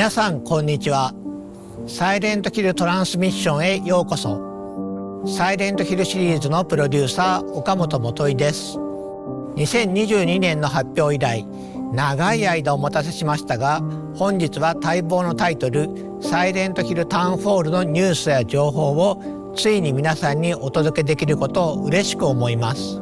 皆さんこんにちは。サイレントヒルトランスミッションへようこそ。サイレントヒルシリーズのプロデューサー岡本元井です。2022年の発表以来長い間お待たせしましたが、本日は待望のタイトルサイレントヒルタウンフォールのニュースや情報をついに皆さんにお届けできることを嬉しく思います。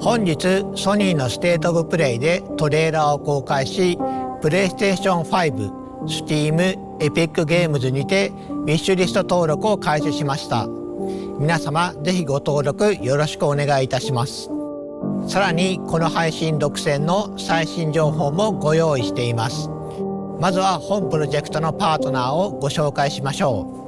本日ソニーのステートオブプレイでトレーラーを公開し、プレイステーション5、Steam、エピックゲームズにてウィッシュリスト登録を開始しました。皆様ぜひご登録よろしくお願いいたします。さらにこの配信独占の最新情報もご用意しています。まずは本プロジェクトのパートナーをご紹介しましょう。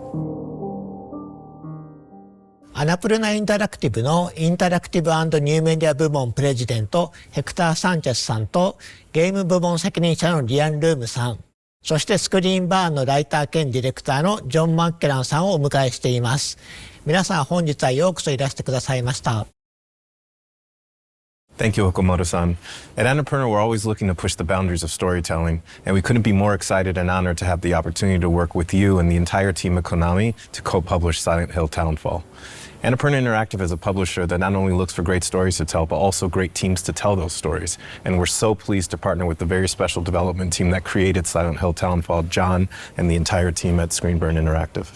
アナプルナインタラクティブのインタラクティブ&ニューメディア部門プレジデントヘクター・サンチェスさんとゲーム部門責任者のリアン・ルームさん、そしてスクリーンバーンのライター兼ディレクターのジョン・マッケランさんをお迎えしています。皆さん本日はようこそいらしてくださいました。Thank you, Okamoto-san. At Annapurna, we're always looking to push the boundaries of storytelling, and we couldn't be more excited and honored to have the opportunity to work with you and the entire team at Konami to co-publish Silent Hill Townfall. Annapurna Interactive is a publisher that not only looks for great stories to tell, but also great teams to tell those stories. And we're so pleased to partner with the very special development team that created Silent Hill Townfall, John, and the entire team at Screenburn Interactive.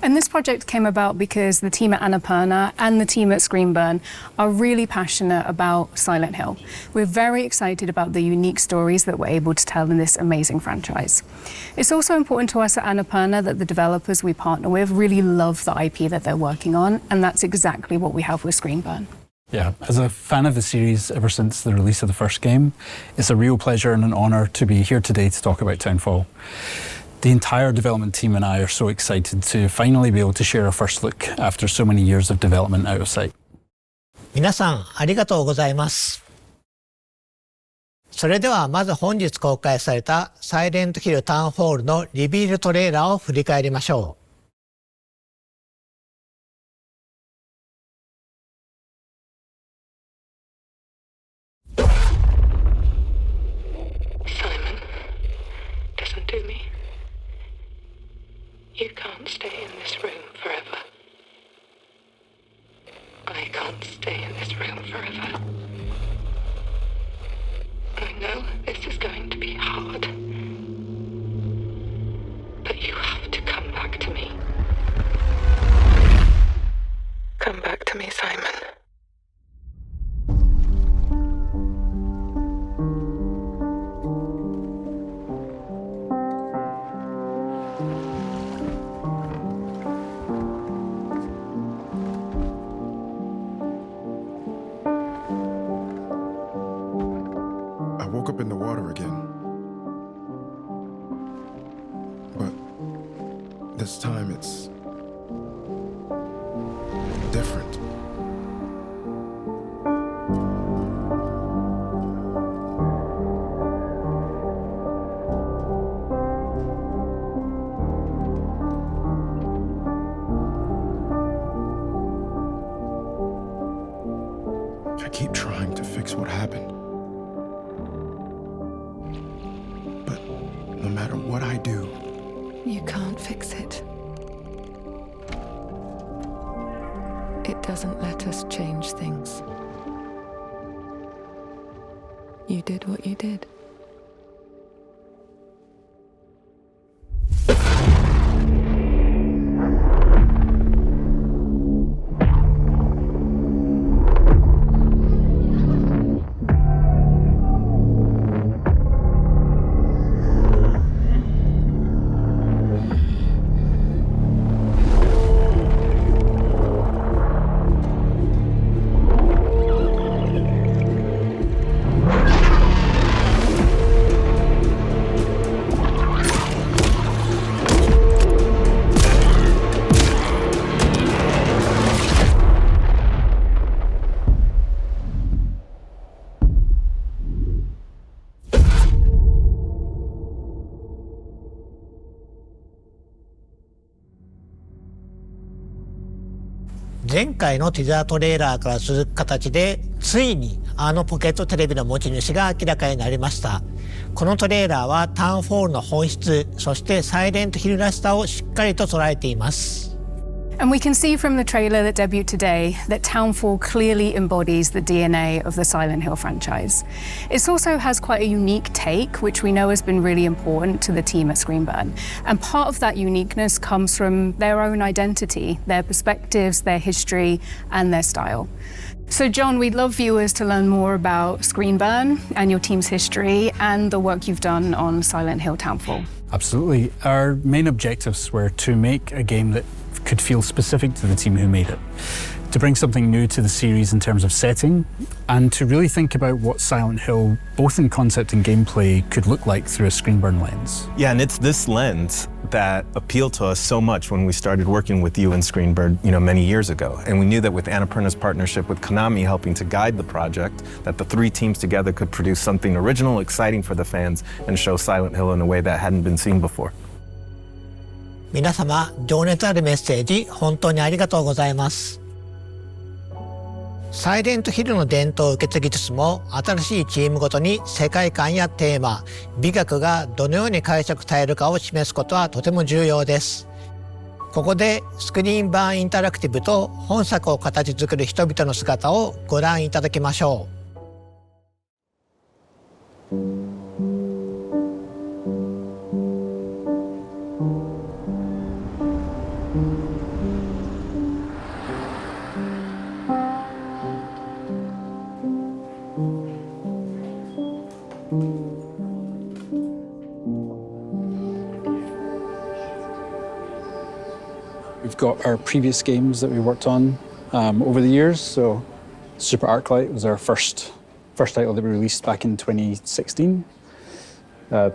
And this project came about because the team at Annapurna and the team at Screenburn are really passionate about Silent Hill. We're very excited about the unique stories that we're able to tell in this amazing franchise. It's also important to us at Annapurna that the developers we partner with really love the IP that they're working on, and that's exactly what we have with Screenburn. Yeah, as a fan of the series ever since the release of the first game, it's a real pleasure and an honour to be here today to talk about Townfall. The entire development team and I are so excited to finally be able to share our first look after so many years of development out of sight. 皆さんありがとうございます。それではまず本日公開されたサイレントヒルタウンフォールのリビールトレーラーを振り返りましょう。You can't stay in this room forever. I can't stay in this room forever. I know this is going to be hard. But you have to come back to me. Come back to me, Simon. I woke up in the water again. But this time it's different. I keep trying to fix what happened. No matter what I do, You can't fix it. It doesn't let us change things. You did what you did.前回のティザートレーラーから続く形でついにあのポケットテレビの持ち主が明らかになりました。このトレーラーはタウンフォールの本質、そしてサイレントヒルらしさをしっかりと捉えています。And we can see from the trailer that debuted today that Townfall clearly embodies the DNA of the Silent Hill franchise. It also has quite a unique take, which we know has been really important to the team at Screenburn. And part of that uniqueness comes from their own identity, their perspectives, their history, and their style. So John, we'd love viewers to learn more about Screenburn and your team's history and the work you've done on Silent Hill Townfall. Absolutely. Our main objectives were to make a game that could feel specific to the team who made it, to bring something new to the series in terms of setting, and to really think about what Silent Hill, both in concept and gameplay, could look like through a Screenburn lens. Yeah, and it's this lens that appealed to us so much when we started working with you and Screenburn, many years ago. And we knew that with Annapurna's partnership with Konami helping to guide the project, that the three teams together could produce something original, exciting for the fans, and show Silent Hill in a way that hadn't been seen before. 皆様、情熱あるメッセージ本当にありがとうございます。サイレントヒルの伝統を受け継ぎつつも、新しいチームごとに世界観やテーマ、美学がどのように解釈されるかを示すことはとても重要です。ここでスクリーン版インタラクティブと本作を形作る人々の姿をご覧いただきましょう。We've got our previous games that we worked on over the years. So Super Arclight was our first title that we released back in 2016.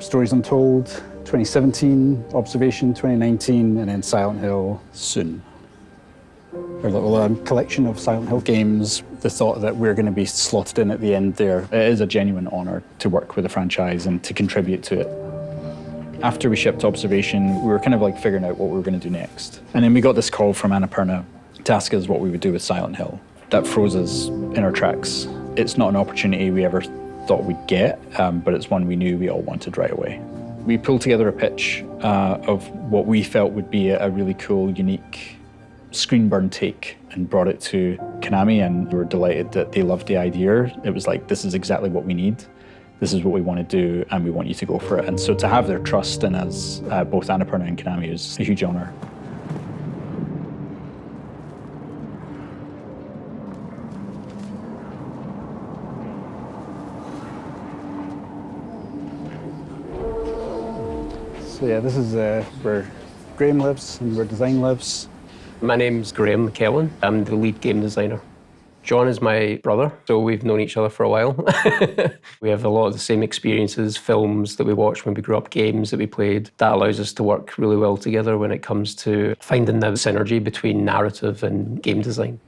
Stories Untold 2017, Observation 2019, and then Silent Hill soon. Our little collection of Silent Hill games, the thought that we're going to be slotted in at the end there, it is a genuine honour to work with the franchise and to contribute to it. After we shipped Observation, we were kind of like figuring out what we were going to do next. And then we got this call from Annapurna to ask us what we would do with Silent Hill. That froze us in our tracks. It's not an opportunity we ever thought we'd get, but it's one we knew we all wanted right away. We pulled together a pitch of what we felt would be a really cool, unique Screenburn take and brought it to Konami, and we were delighted that they loved the idea. It was like, this is exactly what we need. This is what we want to do, and we want you to go for it. And so to have their trust in us, both Annapurna and Konami, is a huge honour. So yeah, this is where Graham lives and where design lives. My name's Graham McKellen. I'm the lead game designer. John is my brother, so we've known each other for a while. We have a lot of the same experiences, films that we watched when we grew up, games that we played. That allows us to work really well together when it comes to finding the synergy between narrative and game design.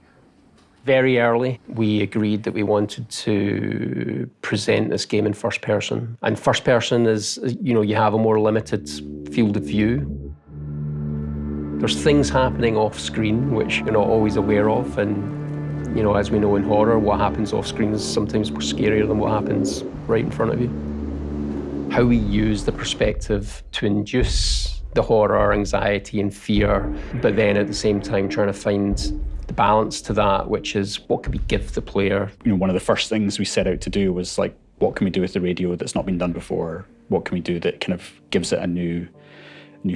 Very early, we agreed that we wanted to present this game in first person. And first person is, you have a more limited field of view. There's things happening off screen which you're not always aware of, and as we know in horror, what happens off screen is sometimes more scarier than what happens right in front of you. How we use the perspective to induce the horror, anxiety and fear, but then at the same time trying to find the balance to that, which is what can we give the player? One of the first things we set out to do was like, what can we do with the radio that's not been done before? What can we do that kind of gives it a new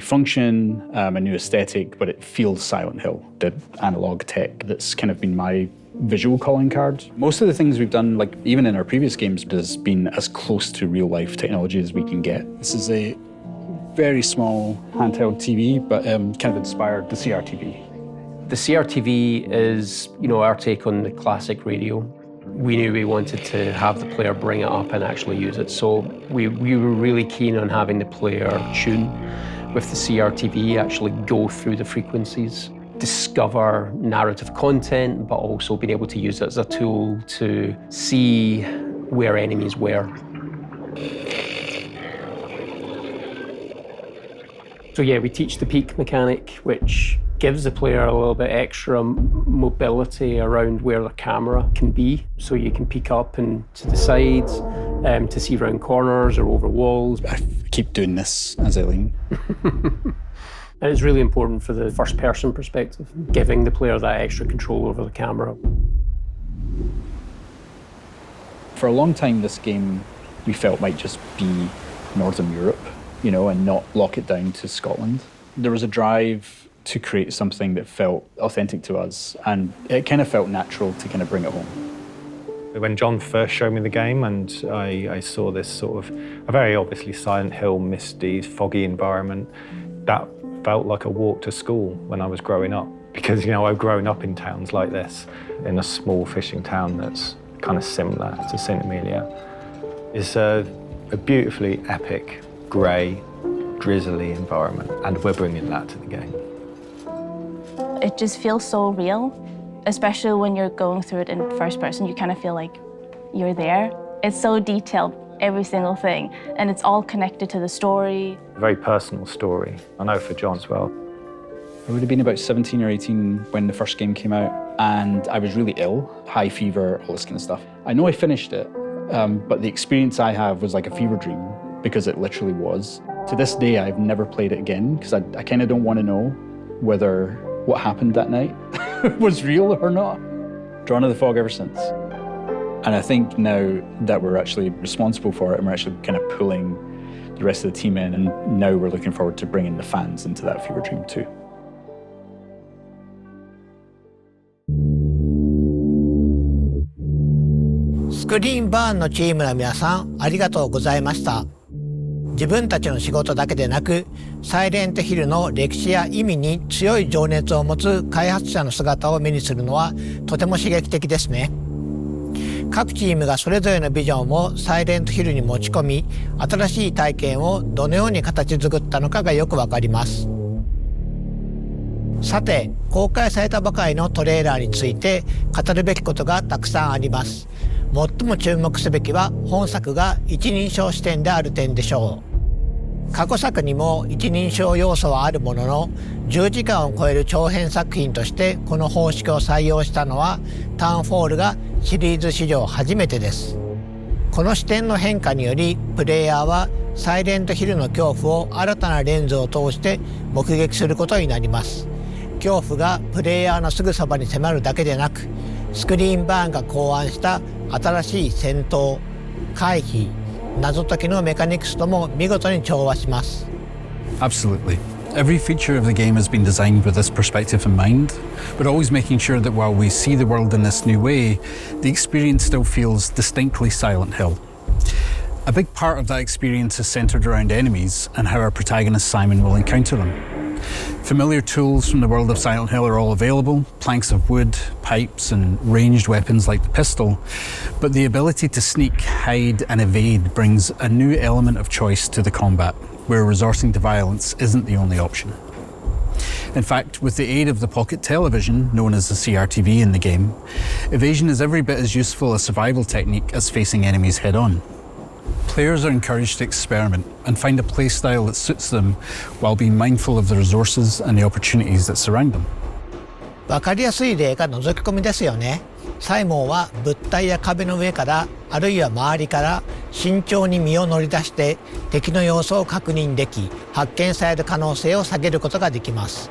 function, a new aesthetic, but it feels Silent Hill, the analog tech that's kind of been my visual calling card. Most of the things we've done, like even in our previous games, has been as close to real life technology as we can get. This is a very small handheld TV, but kind of inspired the CRTV. The CRTV is, our take on the classic radio. We knew we wanted to have the player bring it up and actually use it. So we were really keen on having the player tune with the CRTV, actually go through the frequencies, discover narrative content, but also being able to use it as a tool to see where enemies were. So yeah, we teach the peek mechanic, which gives the player a little bit extra mobility around where the camera can be. So you can peek up and to the sides, to see around corners or over walls. I keep doing this as I lean. And it's really important for the first-person perspective, giving the player that extra control over the camera. For a long time, this game we felt might just be Northern Europe, and not lock it down to Scotland. There was a drive to create something that felt authentic to us, and it kind of felt natural to kind of bring it home. When John first showed me the game and I saw this sort of a very obviously Silent Hill, misty, foggy environment, that felt like a walk to school when I was growing up. Because, you know, I've grown up in towns like this, in a small fishing town that's kind of similar to St. Amelia. It's a beautifully epic, grey, drizzly environment, and we're bringing that to the game. It just feels so real, especially when you're going through it in first person. You kind of feel like you're there. It's so detailed, every single thing, and it's all connected to the story. A very personal story, I know for John as well. I would have been about 17 or 18 when the first game came out, and I was really ill, high fever, all this kind of stuff. I know I finished it, but the experience I have was like a fever dream, because it literally was. To this day, I've never played it again, because I kind of don't want to know whether what happened that night was real or not. Drawn to the fog ever since. And I think now that we're actually responsible for it and we're actually kind of pulling the rest of the team in, and now we're looking forward to bringing the fans into that fever dream too. スクリーンバーンのチームの皆さん、ありがとうございました。自分たちの仕事だけでなく、サイレントヒルの歴史や意味に強い情熱を持つ開発者の姿を目にするのはとても刺激的ですね。各チームがそれぞれのビジョンをサイレントヒルに持ち込み、新しい体験をどのように形作ったのかがよくわかります。さて、公開されたばかりのトレーラーについて語るべきことがたくさんあります。最も注目すべきは本作が一人称視点である点でしょう。過去作にも一人称要素はあるものの、10時間を超える長編作品としてこの方式を採用したのはタウンフォールがシリーズ史上初めてです。この視点の変化によりプレイヤーはサイレントヒルの恐怖を新たなレンズを通して目撃することになります。恐怖がプレイヤーのすぐそばに迫るだけでなく、スクリーンバーンが考案した新しい戦闘、回避、謎解きのメカニクスとも見事に調和します。Absolutely. Every feature of the game has been designed with this perspective in mind, but always making sure that while we see the world in this new way, the experience still feels distinctly Silent Hill. A big part of that experience is centered around enemies and how our protagonist Simon will encounter them. Familiar tools from the world of Silent Hill are all available, planks of wood, pipes and ranged weapons like the pistol, but the ability to sneak, hide and evade brings a new element of choice to the combat, where resorting to violence isn't the only option. In fact, with the aid of the pocket television, known as the CRTV in the game, evasion is every bit as useful a survival technique as facing enemies head-on. Players are encouraged to experiment and find a playstyle that suits them while being mindful of the resources and the opportunities that surround them. わかりやすい例が覗き込みですよね。サイモンは物体や壁の上から、あるいは周りから慎重に身を乗り出して敵の様子を確認でき、発見される可能性を下げることができます。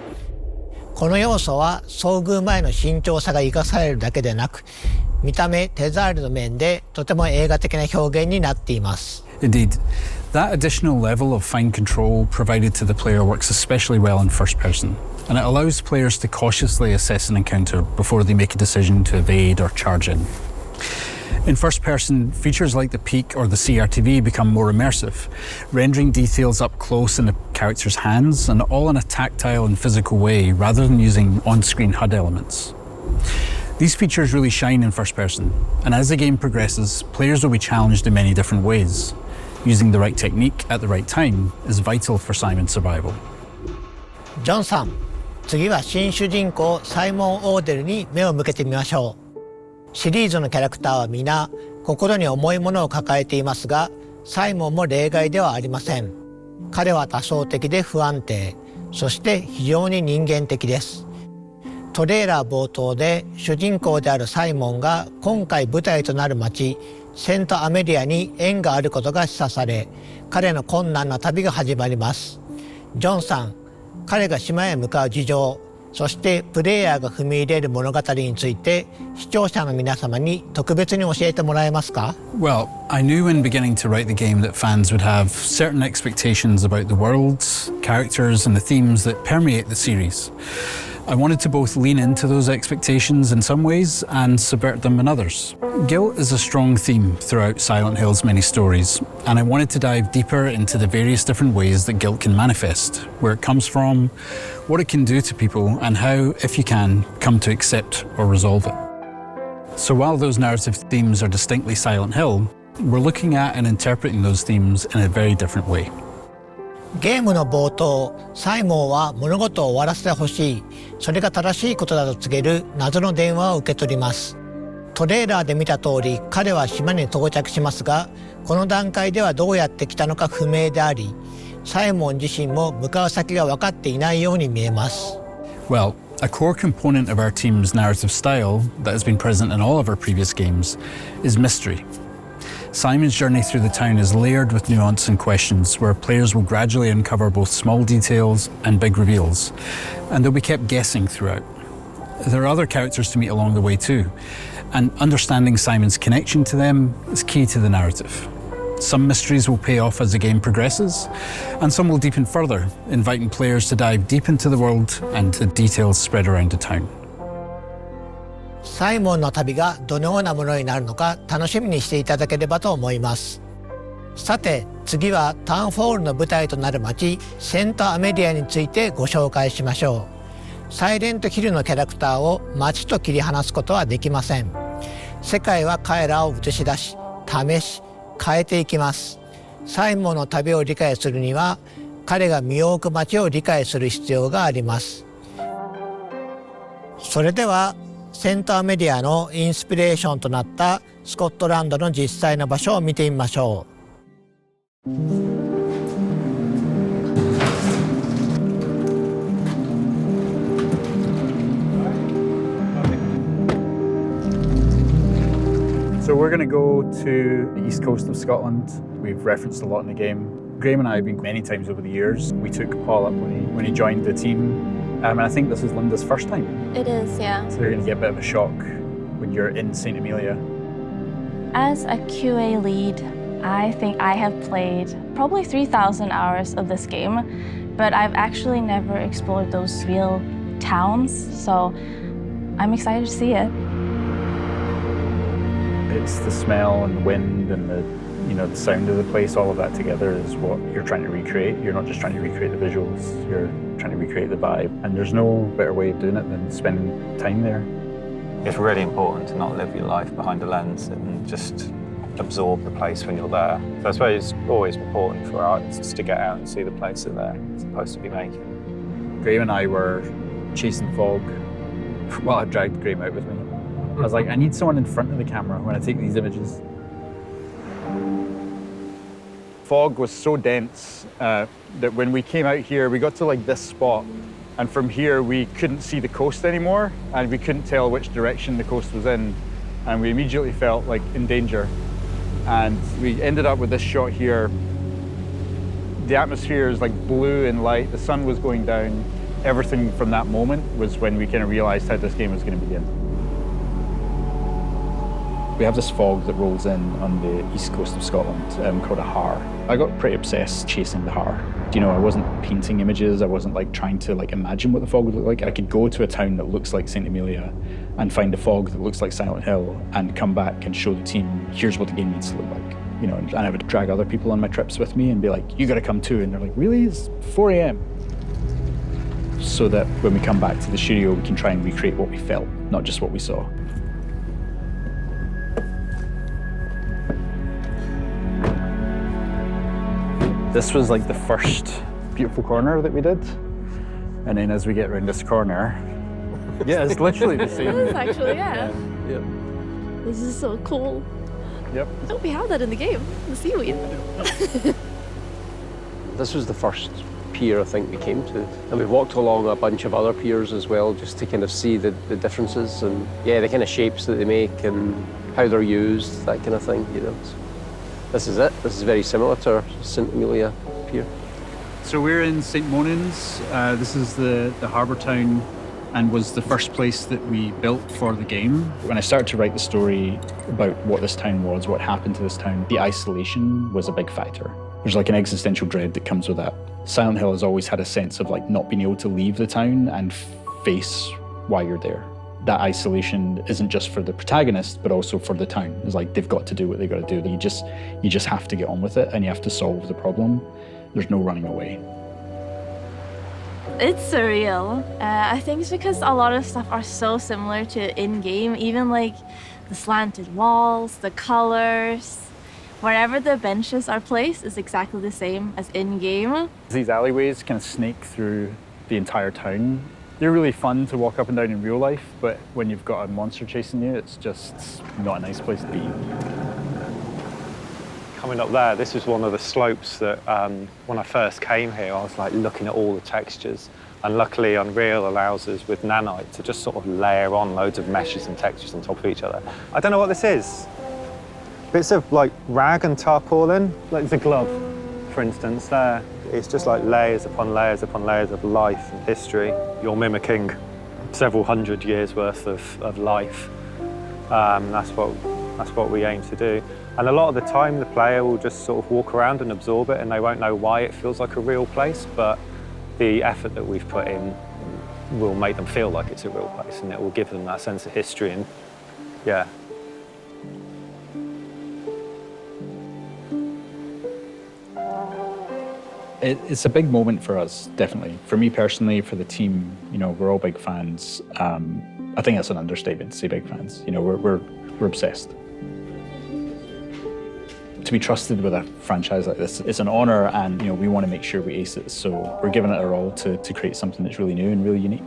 この要素は遭遇前の慎重さが生かされるだけでなく、見た目、手触りの面でとても映画的な表現になっています。Indeed, that additional level of fine control provided to the player works especially well in first person, and it allows players to cautiously assess an encounter before they make a decision to evade or charge in. In first person, features like the peek or the CRTV become more immersive, rendering details up close in the character's hands and all in a tactile and physical way rather than using on-screen HUD elements. These features really shine in first person, and as the game progresses, players will be challenged in many different ways. Using the right technique at the right time is vital for Simon's survival. ジョンさん、次は新主人公サイモン・オーデルに目を向けてみましょう。シリーズのキャラクターは皆心に重いものを抱えていますが、サイモンも例外ではありません。彼は多層的で不安定、そして非常に人間的です。トレーラー冒頭で主人公であるサイモンが今回舞台となる町セントアメリアに縁があることが示唆され、彼の困難な旅が始まります。ジョンさん、彼が島へ向かう事情、そしてプレイヤーが踏み入れる物語について視聴者の皆様に特別に教えてもらえますか？ Well, I knew when beginning to write the game that fans would have certain expectations about the worlds, characters, and the themes that permeate the series. I wanted to both lean into those expectations in some ways and subvert them in others. Guilt is a strong theme throughout Silent Hill's many stories, and I wanted to dive deeper into the various different ways that guilt can manifest, where it comes from, what it can do to people, and how, if you can, come to accept or resolve it. So while those narrative themes are distinctly Silent Hill, we're looking at and interpreting those themes in a very different way. ゲームの冒頭、サイモンは物事を終わらせてほしい、それが正しいことだと告げる謎の電話を受け取ります。トレーラーで見た通り、彼は島に到着しますが、この段階ではどうやって来たのか不明であり、サイモン自身も向かう先が分かっていないように見えます。Well, a core component of our team's narrative style that has been present in all of our previous games is mystery. Simon's journey through the town is layered with nuance and questions where players will gradually uncover both small details and big reveals, and they'll be kept guessing throughout. There are other characters to meet along the way too, and understanding Simon's connection to them is key to the narrative. Some mysteries will pay off as the game progresses, and some will deepen further, inviting players to dive deep into the world and the details spread around the town. サイモンの旅がどのようなものになるのか楽しみにしていただければと思います。さて次はタウンフォールの舞台となる街セントアメリアについてご紹介しましょう。サイレントヒルのキャラクターを街と切り離すことはできません。世界は彼らを映し出し、試し、変えていきます。サイモンの旅を理解するには彼が身を置く街を理解する必要があります。それではセントアメリアのインスピレーションとなったスコットランドの実際の場所を見てみましょう。So we're going to go to the east coast of Scotland. We've referenced a lot in the game. Graham and I have been many times over the years. We took Paul up when he joined the team. And I think this is Linda's first time. It is, yeah. So you're going to get a bit of a shock when you're in St. Amelia. As a QA lead, I think I have played probably 3,000 hours of this game, but I've actually never explored those real towns, so I'm excited to see it. It's the smell and the wind and the sound of the place, all of that together is what you're trying to recreate. You're not just trying to recreate the visuals, you're trying to recreate the vibe. And there's no better way of doing it than spending time there. It's really important to not live your life behind a lens and just absorb the place when you're there. So I suppose it's always important for artists to get out and see the place that they're supposed to be making. Graham and I were chasing fog. Well, I dragged Graham out with me. I was like, I need someone in front of the camera when I take these images. Fog was so dense that when we came out here, we got to like this spot, and from here we couldn't see the coast anymore, and we couldn't tell which direction the coast was in, and we immediately felt like in danger. And we ended up with this shot here. The atmosphere is like blue and light, the sun was going down. Everything from that moment was when we kind of realized how this game was going to begin. We have this fog that rolls in on the east coast of Scotland called a har. I got pretty obsessed chasing the har. I wasn't painting images, I wasn't like trying to like imagine what the fog would look like. I could go to a town that looks like St. Amelia and find a fog that looks like Silent Hill and come back and show the team, here's what the game needs to look like. And I would drag other people on my trips with me and be like, you gotta come too. And they're like, really? It's 4 a.m. So that when we come back to the studio, we can try and recreate what we felt, not just what we saw. This was like the first beautiful corner that we did. And then as we get around this corner, yeah, it's literally the same. It is actually, yeah. Yep. This is so cool. Yep. I hope we have that in the game, the seaweed. This was the first pier I think we came to. And we walked along a bunch of other piers as well, just to kind of see the differences and the kind of shapes that they make and how they're used, that kind of thing, So this is it. This is very similar to our St. Amelia pier. So we're in St. Monans. This is the harbour town. and was the first place that we built for the game. When I started to write the story about what this town was, what happened to this town, the isolation was a big factor. There's like an existential dread that comes with that. Silent Hill has always had a sense of like not being able to leave the town and face why you're there. That isolation isn't just for the protagonist, but also for the town. It's like they've got to do what they've got to do. You just have to get on with it, and you have to solve the problem. There's no running away. It's surreal. I think it's because a lot of stuff are so similar to in-game, even like the slanted walls, the colors. Wherever the benches are placed is exactly the same as in-game. These alleyways kind of snake through the entire town. They're really fun to walk up and down in real life, but when you've got a monster chasing you, it's just not a nice place to be. Coming up there, this was one of the slopes that when I first came here, I was like looking at all the textures. And luckily Unreal allows us with Nanite to just sort of layer on loads of meshes and textures on top of each other. I don't know what this is. Bits of like rag and tarpaulin, like the glove, for instance, there. It's just like layers upon layers upon layers of life and history. You're mimicking several hundred years worth of life. That's what we aim to do. And a lot of the time, the player will just sort of walk around and absorb it, and they won't know why it feels like a real place, but the effort that we've put in will make them feel like it's a real place, and it will give them that sense of history. And yeah. It's a big moment for us, definitely. For me personally, for the team, you know, we're all big fans. I think that's an understatement to say big fans. You know, we're obsessed. To be trusted with a franchise like this, it's an honor, and you know, we want to make sure we ace it. So we're giving it our all to create something that's really new and really unique.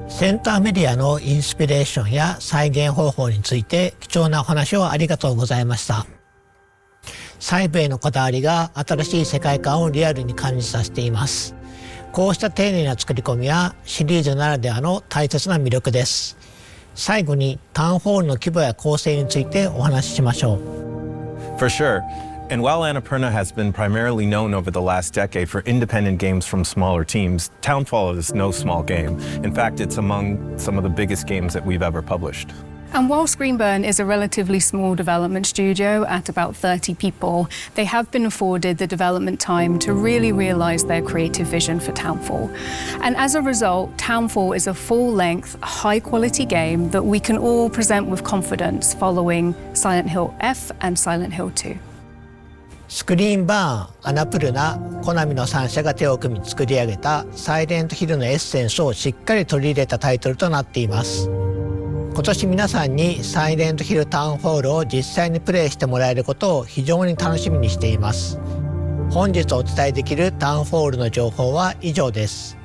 センターメディアのインスピレーションや再現方法について貴重なお話をありがとうございました。細部へのこだわりが新しい世界観をリアルに感じさせています。こうした丁寧な作り込みはシリーズならではの大切な魅力です。最後にタウンホールの規模や構成についてお話ししましょう。For sure. And while Annapurna has been primarily known over the last decade for independent games from smaller teams, Townfall is no small game. In fact, it's among some of the biggest games that we've ever published. And while Screenburn is a relatively small development studio at about 30 people, they have been afforded the development time to really realise their creative vision for Townfall. And as a result, Townfall is a full-length, high-quality game that we can all present with confidence following Silent Hill F and Silent Hill 2. スクリーンバーン、アナプルナ、コナミの3社が手を組み作り上げたサイレントヒルのエッセンスをしっかり取り入れたタイトルとなっています。今年皆さんにサイレントヒルタウンホールを実際にプレイしてもらえることを非常に楽しみにしています。本日お伝えできるタウンホールの情報は以上です。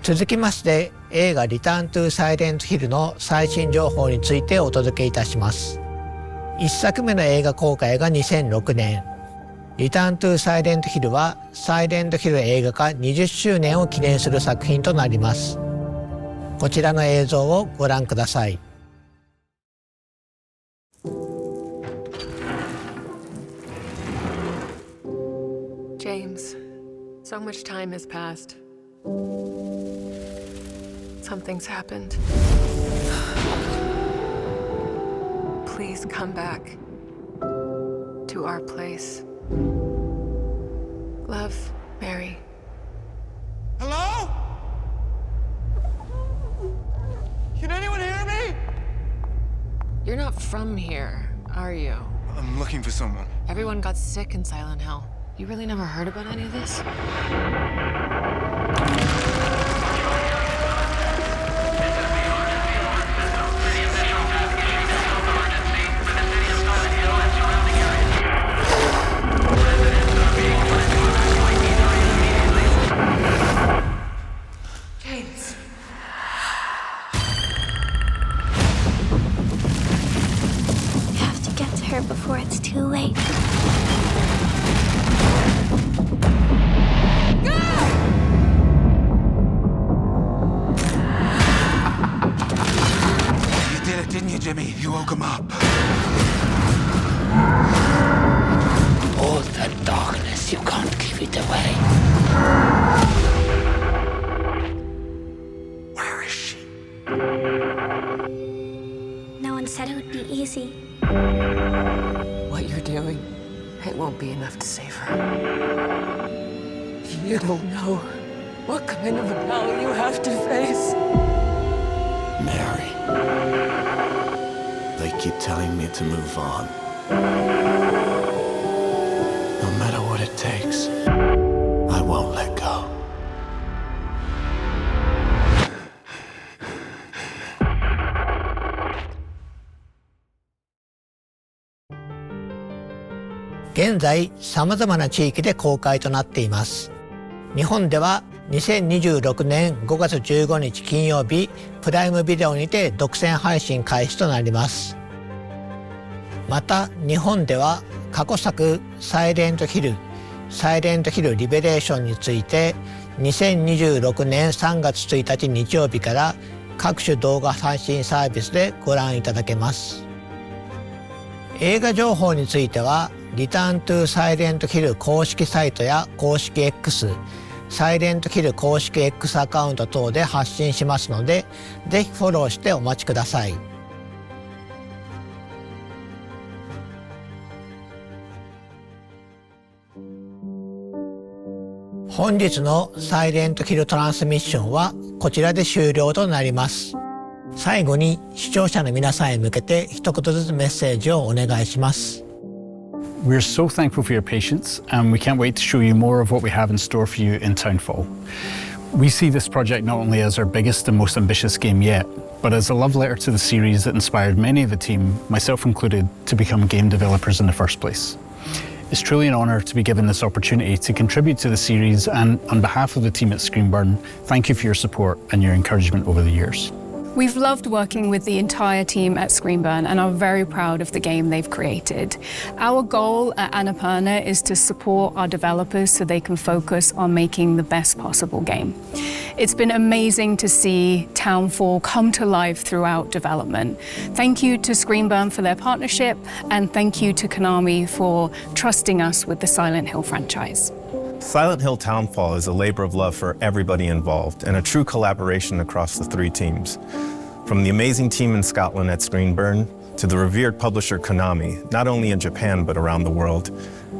続きまして映画リターントゥサイレントヒルの最新情報についてお届けいたします。1作目の映画公開が2006年。リターントゥサイレントヒルはサイレントヒル映画化20周年を記念する作品となります。こちらの映像をご覧ください。James, so much time has passed. Something's happened. Please come back to our place. Love, Mary. Hello? Can anyone hear me? You're not from here, are you? I'm looking for someone. Everyone got sick in Silent Hill. You really never heard about any of this? James. We have to get to her before it's too late. It won't be enough to save her. You don't know what kind of hell you have to face. Mary. They keep telling me to move on. No matter what it takes, I won't let go. 現在さまざまな地域で公開となっています。日本では2026年5月15日金曜日プライムビデオにて独占配信開始となります。また日本では過去作サイレントヒルリベレーションについて2026年3月1日日曜日から各種動画配信サービスでご覧いただけます。映画情報についてはリターントゥサイレントヒル公式サイトや公式 X、サイレントヒル公式 X アカウント等で発信しますので、ぜひフォローしてお待ちください。本日のサイレントヒルトランスミッションはこちらで終了となります。最後に視聴者の皆さんへ向けて一言ずつメッセージをお願いします。We're so thankful for your patience, and we can't wait to show you more of what we have in store for you in Townfall. We see this project not only as our biggest and most ambitious game yet, but as a love letter to the series that inspired many of the team, myself included, to become game developers in the first place. It's truly an honour to be given this opportunity to contribute to the series, and on behalf of the team at Screenburn, thank you for your support and your encouragement over the years. We've loved working with the entire team at Screenburn and are very proud of the game they've created. Our goal at Annapurna is to support our developers so they can focus on making the best possible game. It's been amazing to see Townfall come to life throughout development. Thank you to Screenburn for their partnership, and thank you to Konami for trusting us with the Silent Hill franchise. Silent Hill Townfall is a labor of love for everybody involved and a true collaboration across the three teams. From the amazing team in Scotland at Screenburn to the revered publisher Konami, not only in Japan but around the world,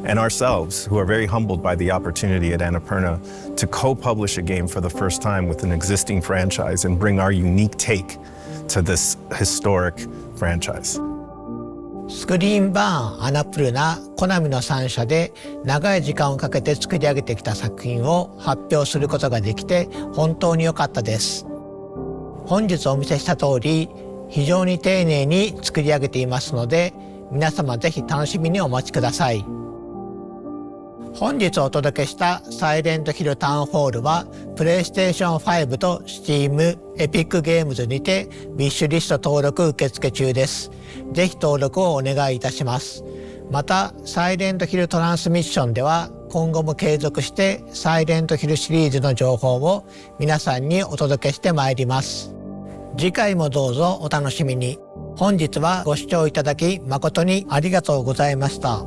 and ourselves, who are very humbled by the opportunity at Annapurna to co-publish a game for the first time with an existing franchise and bring our unique take to this historic franchise. スクリーンバーン、アナプルナ、コナミの3社で長い時間をかけて作り上げてきた作品を発表することができて本当に良かったです。本日お見せした通り非常に丁寧に作り上げていますので、皆様ぜひ楽しみにお待ちください。本日お届けしたサイレントヒルタウンホールはプレイステーション5と Steam、エピックゲームズにてウィッシュリスト登録受付中です。ぜひ登録をお願いいたします。またサイレントヒルトランスミッションでは今後も継続してサイレントヒルシリーズの情報を皆さんにお届けしてまいります。次回もどうぞお楽しみに。本日はご視聴いただき誠にありがとうございました。